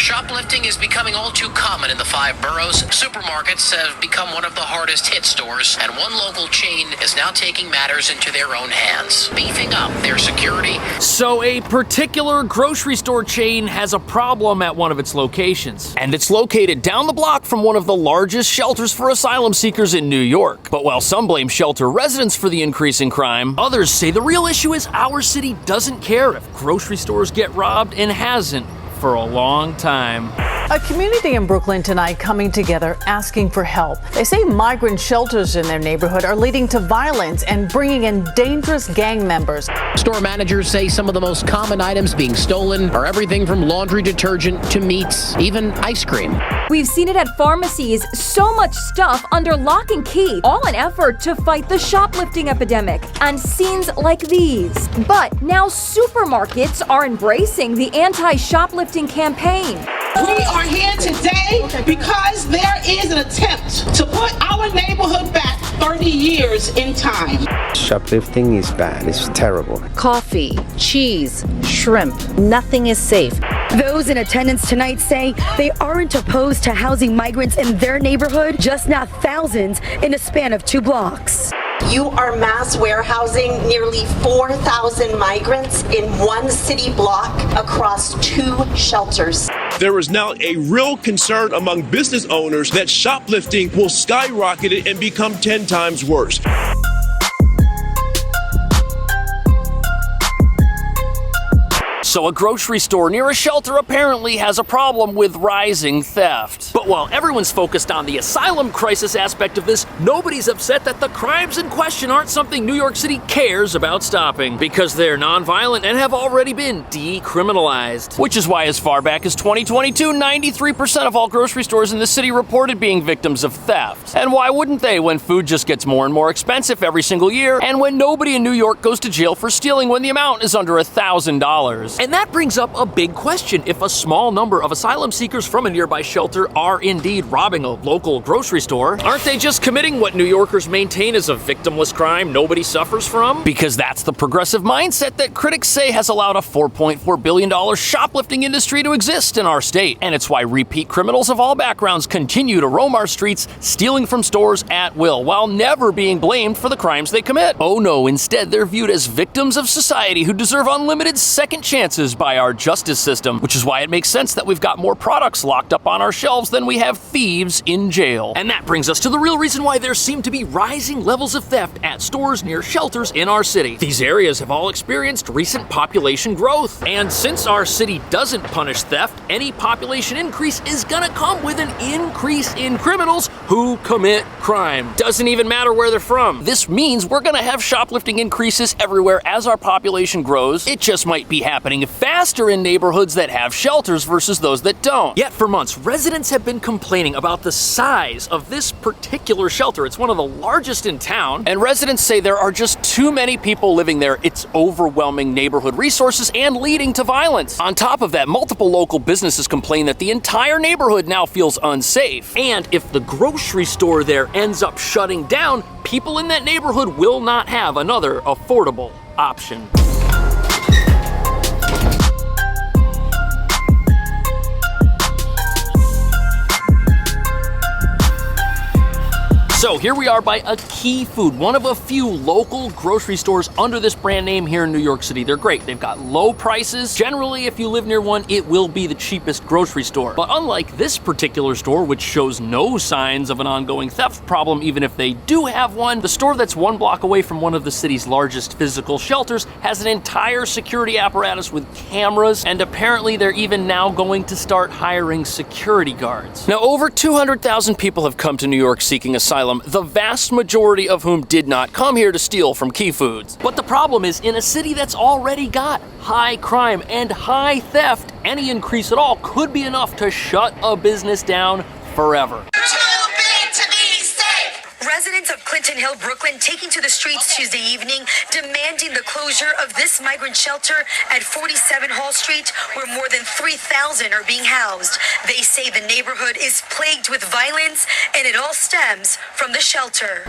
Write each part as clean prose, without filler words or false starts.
Shoplifting is becoming all too common in the 5 boroughs. Supermarkets have become one of the hardest hit stores, and one local chain is now taking matters into their own hands, beefing up their security. So a particular grocery store chain has a problem at one of its locations, and it's located down the block from one of the largest shelters for asylum seekers in New York. But while some blame shelter residents for the increase in crime, others say the real issue is our city doesn't care if grocery stores get robbed, and hasn't for a long time. A community in Brooklyn tonight coming together asking for help. They say migrant shelters in their neighborhood are leading to violence and bringing in dangerous gang members. Store managers say some of the most common items being stolen are everything from laundry detergent to meats, even ice cream. We've seen it at pharmacies, so much stuff under lock and key, all an effort to fight the shoplifting epidemic, and scenes like these. But now supermarkets are embracing the anti-shoplifting campaign. We are here today because there is an attempt to put our neighborhood back 30 years in time. Shoplifting is bad, it's terrible. Coffee, cheese, shrimp, nothing is safe. Those in attendance tonight say they aren't opposed to housing migrants in their neighborhood, just not thousands in a span of 2 blocks. You are mass warehousing nearly 4,000 migrants in one city block across 2 shelters. There is now a real concern among business owners that shoplifting will skyrocket and become 10 times worse. So a grocery store near a shelter apparently has a problem with rising theft. But while everyone's focused on the asylum crisis aspect of this, nobody's upset that the crimes in question aren't something New York City cares about stopping, because they're nonviolent and have already been decriminalized. Which is why as far back as 2022, 93% of all grocery stores in the city reported being victims of theft. And why wouldn't they when food just gets more and more expensive every single year, and when nobody in New York goes to jail for stealing when the amount is under $1,000? And that brings up a big question. If a small number of asylum seekers from a nearby shelter are indeed robbing a local grocery store, aren't they just committing what New Yorkers maintain is a victimless crime nobody suffers from? Because that's the progressive mindset that critics say has allowed a $4.4 billion shoplifting industry to exist in our state. And it's why repeat criminals of all backgrounds continue to roam our streets, stealing from stores at will, while never being blamed for the crimes they commit. Oh no, instead they're viewed as victims of society who deserve unlimited second chances by our justice system, which is why it makes sense that we've got more products locked up on our shelves than we have thieves in jail. And that brings us to the real reason why there seem to be rising levels of theft at stores near shelters in our city. These areas have all experienced recent population growth, and since our city doesn't punish theft, any population increase is gonna come with an increase in criminals who commit crime. Doesn't even matter where they're from. This means we're gonna have shoplifting increases everywhere as our population grows. It just might be happening faster in neighborhoods that have shelters versus those that don't. Yet for months, residents have been complaining about the size of this particular shelter. It's one of the largest in town, and residents say there are just too many people living there. It's overwhelming neighborhood resources and leading to violence. On top of that, multiple local businesses complain that the entire neighborhood now feels unsafe. And if the grocery store there ends up shutting down, people in that neighborhood will not have another affordable option. So here we are by a Key Food, one of a few local grocery stores under this brand name here in New York City. They're great. They've got low prices. Generally, if you live near one, it will be the cheapest grocery store. But unlike this particular store, which shows no signs of an ongoing theft problem, even if they do have one, the store that's 1 block away from one of the city's largest physical shelters has an entire security apparatus with cameras, and apparently they're even now going to start hiring security guards. Now, over 200,000 people have come to New York seeking asylum, the vast majority of whom did not come here to steal from Key Foods. But the problem is, in a city that's already got high crime and high theft, any increase at all could be enough to shut a business down forever. Residents of Clinton Hill, Brooklyn, taking to the streets Tuesday evening, demanding the closure of this migrant shelter at 47 Hall Street, where more than 3,000 are being housed. They say the neighborhood is plagued with violence, and it all stems from the shelter.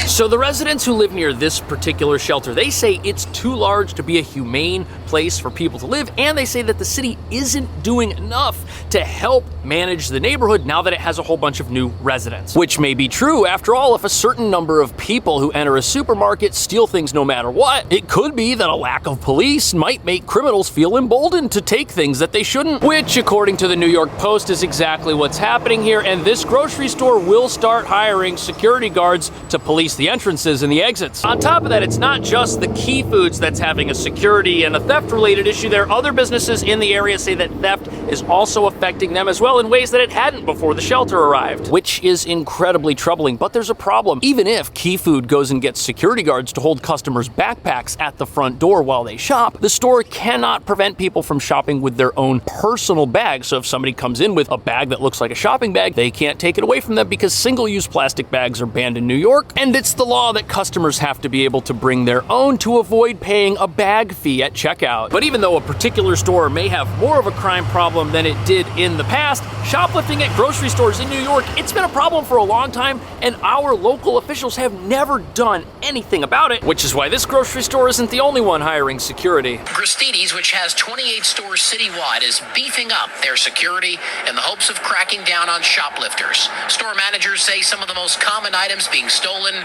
So the residents who live near this particular shelter, they say it's too large to be a humane place for people to live, and they say that the city isn't doing enough to help manage the neighborhood now that it has a whole bunch of new residents. Which may be true. After all, if a certain number of people who enter a supermarket steal things no matter what, it could be that a lack of police might make criminals feel emboldened to take things that they shouldn't. Which, according to the New York Post, is exactly what's happening here, and this grocery store will start hiring security guards to police the entrances and the exits. On top of that, it's not just the Key Foods that's having a security and a theft-related issue there. Other businesses in the area say that theft is also affecting them as well in ways that it hadn't before the shelter arrived, which is incredibly troubling. But there's a problem. Even if Key Food goes and gets security guards to hold customers' backpacks at the front door while they shop, the store cannot prevent people from shopping with their own personal bag. So if somebody comes in with a bag that looks like a shopping bag, they can't take it away from them because single-use plastic bags are banned in New York, and it's the law that customers have to be able to bring their own to avoid paying a bag fee at checkout. But even though a particular store may have more of a crime problem than it did in the past, shoplifting at grocery stores in New York, it's been a problem for a long time, and our local officials have never done anything about it, which is why this grocery store isn't the only one hiring security. Gristedes, which has 28 stores citywide, is beefing up their security in the hopes of cracking down on shoplifters. Store managers say some of the most common items being stolen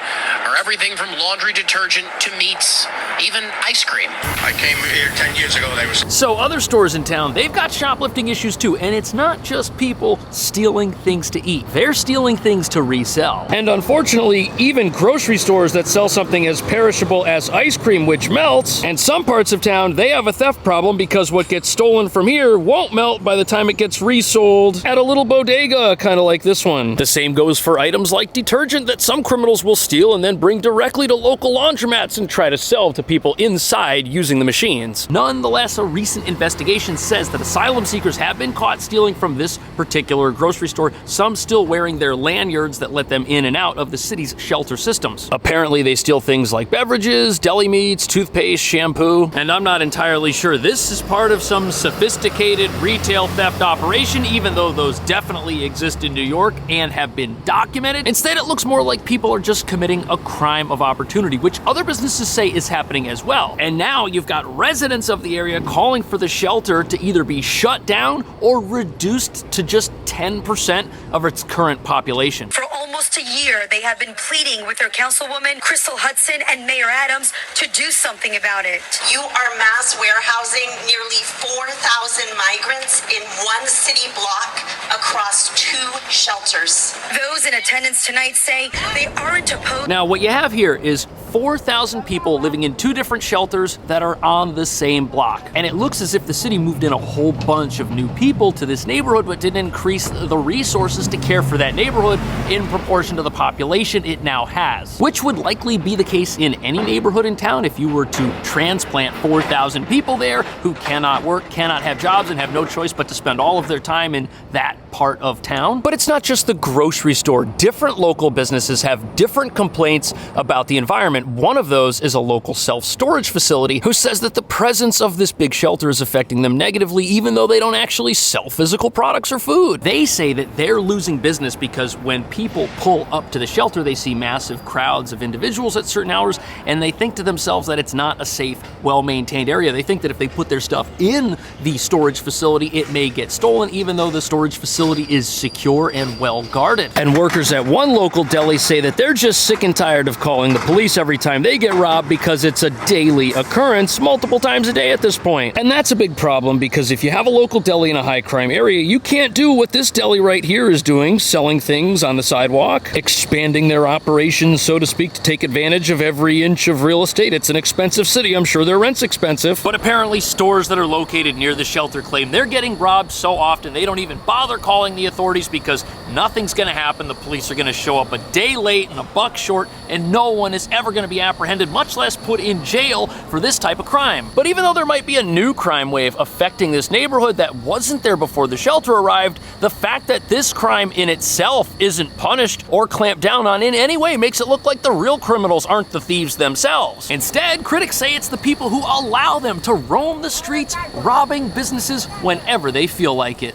are everything from laundry detergent to meats, even ice cream. I came here 10 years ago. So other stores in town, they've got shoplifting issues too, and it's not just people stealing things to eat. They're stealing things to resell. And unfortunately, even grocery stores that sell something as perishable as ice cream, which melts, and some parts of town, they have a theft problem because what gets stolen from here won't melt by the time it gets resold at a little bodega, kind of like this one. The same goes for items like detergent that some criminals will steal and then bring directly to local laundromats and try to sell to people inside using the machines. Nonetheless, a recent investigation says that asylum seekers have been caught stealing from this particular grocery store, some still wearing their lanyards that let them in and out of the city's shelter systems. Apparently, they steal things like beverages, deli meats, toothpaste, shampoo, and I'm not entirely sure this is part of some sophisticated retail theft operation, even though those definitely exist in New York and have been documented. Instead, it looks more like people are just committing a crime of opportunity, which other businesses say is happening as well. And now you've got residents of the area calling for the shelter to either be shut down or reduced to just 10% of its current population. For almost a year, they have been pleading with their councilwoman, Crystal Hudson, and Mayor Adams to do something about it. You are mass warehousing nearly 4,000 migrants in one city block across 2 shelters. Those in attendance tonight say they aren't opposed. Now, what you have here is 4,000 people living in 2 different shelters that are on the same block. And it looks as if the city moved in a whole bunch of new people to this neighborhood, but didn't increase the resources to care for that neighborhood in proportion to the population it now has. Which would likely be the case in any neighborhood in town if you were to transplant 4,000 people there who cannot work, cannot have jobs, and have no choice but to spend all of their time in that part of town. But it's not just the grocery store. Different local businesses have different complaints about the environment. One of those is a local self-storage facility who says that the presence of this big shelter is affecting them negatively, even though they don't actually sell physical products or food. They say that they're losing business because when people pull up to the shelter, they see massive crowds of individuals at certain hours, and they think to themselves that it's not a safe, well-maintained area. They think that if they put their stuff in the storage facility, it may get stolen, even though the storage facility is secure and well guarded. And workers at one local deli say that they're just sick and tired of calling the police every time they get robbed because it's a daily occurrence, multiple times a day at this point. And that's a big problem because if you have a local deli in a high crime area, you can't do what this deli right here is doing, selling things on the sidewalk, expanding their operations, so to speak, to take advantage of every inch of real estate. It's an expensive city. I'm sure their rent's expensive. But apparently stores that are located near the shelter claim they're getting robbed so often they don't even bother calling the authorities because nothing's going to happen. The police are going to show up a day late and a buck short, and no one is ever going to be apprehended, much less put in jail for this type of crime. But even though there might be a new crime wave affecting this neighborhood that wasn't there before the shelter arrived, the fact that this crime in itself isn't punished or clamped down on in any way makes it look like the real criminals aren't the thieves themselves. Instead, critics say it's the people who allow them to roam the streets, robbing businesses whenever they feel like it.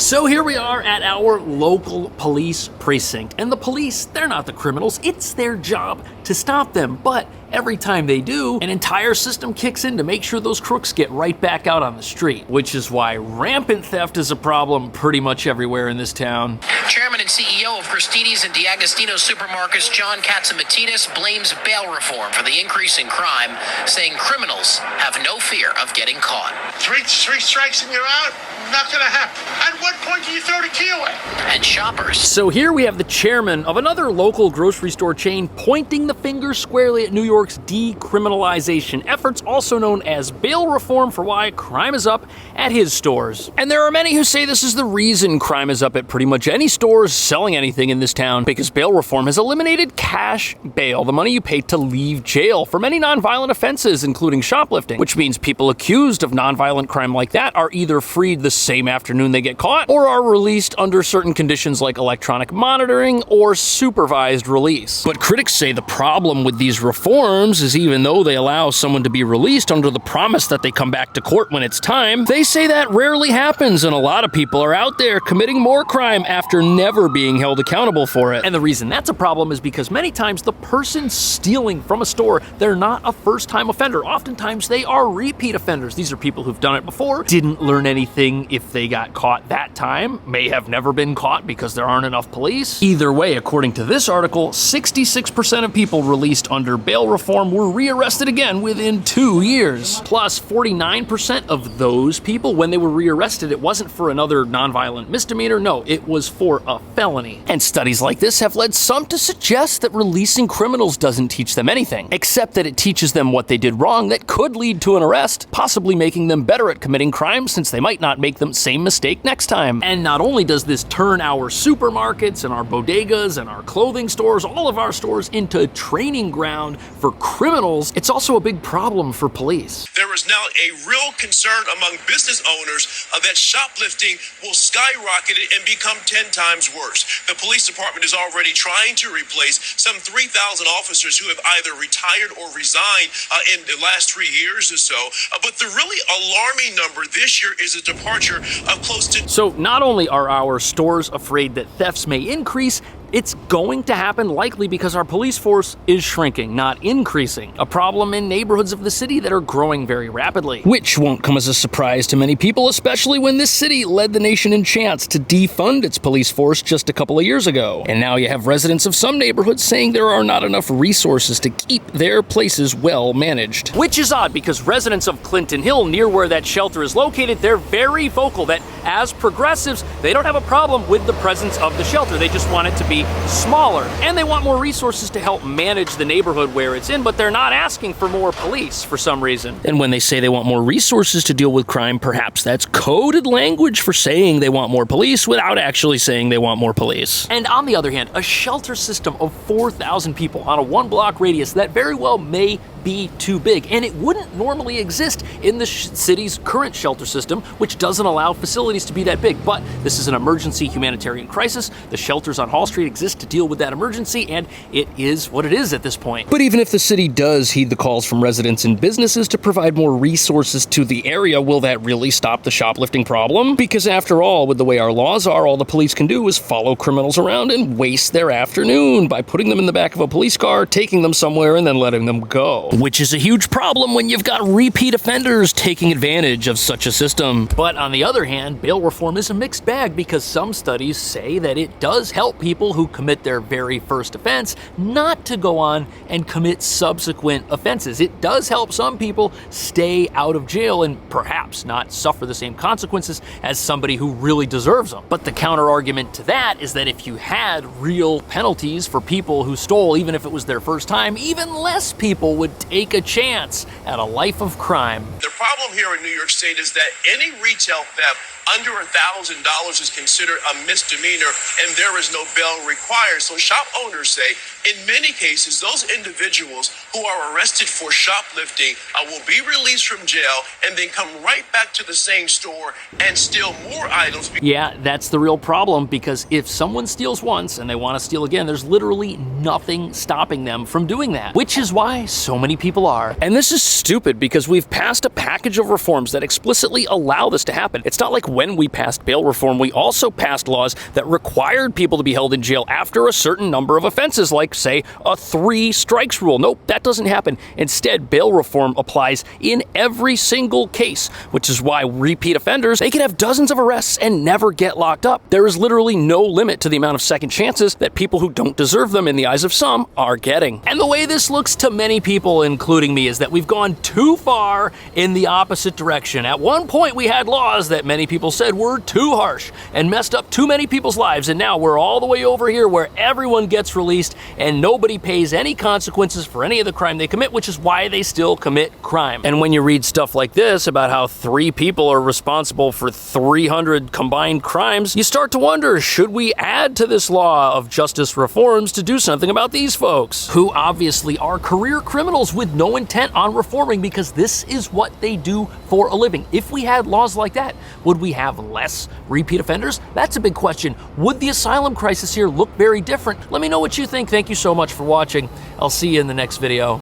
So here we are at our local police precinct, and the police, they're not the criminals, it's their job to stop them, but every time they do, an entire system kicks in to make sure those crooks get right back out on the street, which is why rampant theft is a problem pretty much everywhere in this town. Chairman and CEO of Christini's and D'Agostino supermarkets, John Katsimatidis, blames bail reform for the increase in crime, saying criminals have no fear of getting caught. Three strikes and you're out? Not gonna happen. At what point do you throw the key away? And shoppers. So here we have the chairman of another local grocery store chain pointing the finger squarely at New York's decriminalization efforts, also known as bail reform, for why crime is up at his stores. And there are many who say this is the reason crime is up at pretty much any stores selling anything in this town, because bail reform has eliminated cash bail, the money you pay to leave jail, for many nonviolent offenses, including shoplifting, which means people accused of nonviolent crime like that are either freed the same afternoon they get caught, or are released under certain conditions like electronic monitoring or supervised release. But critics say the problem with these reforms is, even though they allow someone to be released under the promise that they come back to court when it's time, they say that rarely happens, and a lot of people are out there committing more crime after never being held accountable for it. And the reason that's a problem is because many times the person stealing from a store, they're not a first-time offender. Oftentimes they are repeat offenders. These are people who've done it before, didn't learn anything if they got caught that time, may have never been caught because there aren't enough police. Either way, according to this article, 66% of people released under bail reform were rearrested again within 2 years. Plus, 49% of those people, when they were rearrested, it wasn't for another nonviolent misdemeanor, no, it was for a felony. And studies like this have led some to suggest that releasing criminals doesn't teach them anything, except that it teaches them what they did wrong that could lead to an arrest, possibly making them better at committing crimes since they might not make the same mistake next time. And not only does this turn our supermarkets and our bodegas and our clothing stores, all of our stores, into training ground for criminals, it's also a big problem for police. There is now a real concern among business owners that shoplifting will skyrocket and become 10 times worse. The police department is already trying to replace some 3,000 officers who have either retired or resigned in the last 3 years or so. But the really alarming number this year is a departure of close to... So not only are our stores afraid that thefts may increase, it's going to happen likely because our police force is shrinking, not increasing. A problem in neighborhoods of the city that are growing very rapidly. Which won't come as a surprise to many people, especially when this city led the nation in chants to defund its police force just a couple of years ago. And now you have residents of some neighborhoods saying there are not enough resources to keep their places well managed. Which is odd because residents of Clinton Hill, near where that shelter is located, they're very vocal that as progressives, they don't have a problem with the presence of the shelter. They just want it to be smaller, and they want more resources to help manage the neighborhood where it's in, but they're not asking for more police for some reason. And when they say they want more resources to deal with crime, perhaps that's coded language for saying they want more police without actually saying they want more police. And on the other hand, a shelter system of 4,000 people on a 1-block radius, that very well may be too big, and it wouldn't normally exist in the city's current shelter system, which doesn't allow facilities to be that big. But this is an emergency humanitarian crisis. The shelters on Hall Street exist to deal with that emergency, and it is what it is at this point. But even if the city does heed the calls from residents and businesses to provide more resources to the area, will that really stop the shoplifting problem? Because after all, with the way our laws are, all the police can do is follow criminals around and waste their afternoon by putting them in the back of a police car, taking them somewhere, and then letting them go. Which is a huge problem when you've got repeat offenders taking advantage of such a system. But on the other hand, bail reform is a mixed bag because some studies say that it does help people who commit their very first offense not to go on and commit subsequent offenses. It does help some people stay out of jail and perhaps not suffer the same consequences as somebody who really deserves them. But the counter argument to that is that if you had real penalties for people who stole, even if it was their first time, even less people would take a chance at a life of crime. The problem here in New York State is that any retail theft under $1,000 is considered a misdemeanor and there is no bail required. So shop owners say in many cases, those individuals who are arrested for shoplifting will be released from jail and then come right back to the same store and steal more items. Yeah, that's the real problem, because if someone steals once and they want to steal again, there's literally nothing stopping them from doing that. Which is why so many many people are. And this is stupid because we've passed a package of reforms that explicitly allow this to happen. It's not like when we passed bail reform, we also passed laws that required people to be held in jail after a certain number of offenses, like, say, a 3 strikes rule. Nope, that doesn't happen. Instead, bail reform applies in every single case, which is why repeat offenders, they can have dozens of arrests and never get locked up. There is literally no limit to the amount of second chances that people who don't deserve them in the eyes of some are getting. And the way this looks to many people, including me, is that we've gone too far in the opposite direction. At one point, we had laws that many people said were too harsh and messed up too many people's lives, and now we're all the way over here where everyone gets released and nobody pays any consequences for any of the crime they commit, which is why they still commit crime. And when you read stuff like this about how 3 people are responsible for 300 combined crimes, you start to wonder, should we add to this law of justice reforms to do something about these folks, who obviously are career criminals with no intent on reforming because this is what they do for a living? If we had laws like that, would we have less repeat offenders? That's a big question. Would the asylum crisis here look very different? Let me know what you think. Thank you so much for watching. I'll see you in the next video.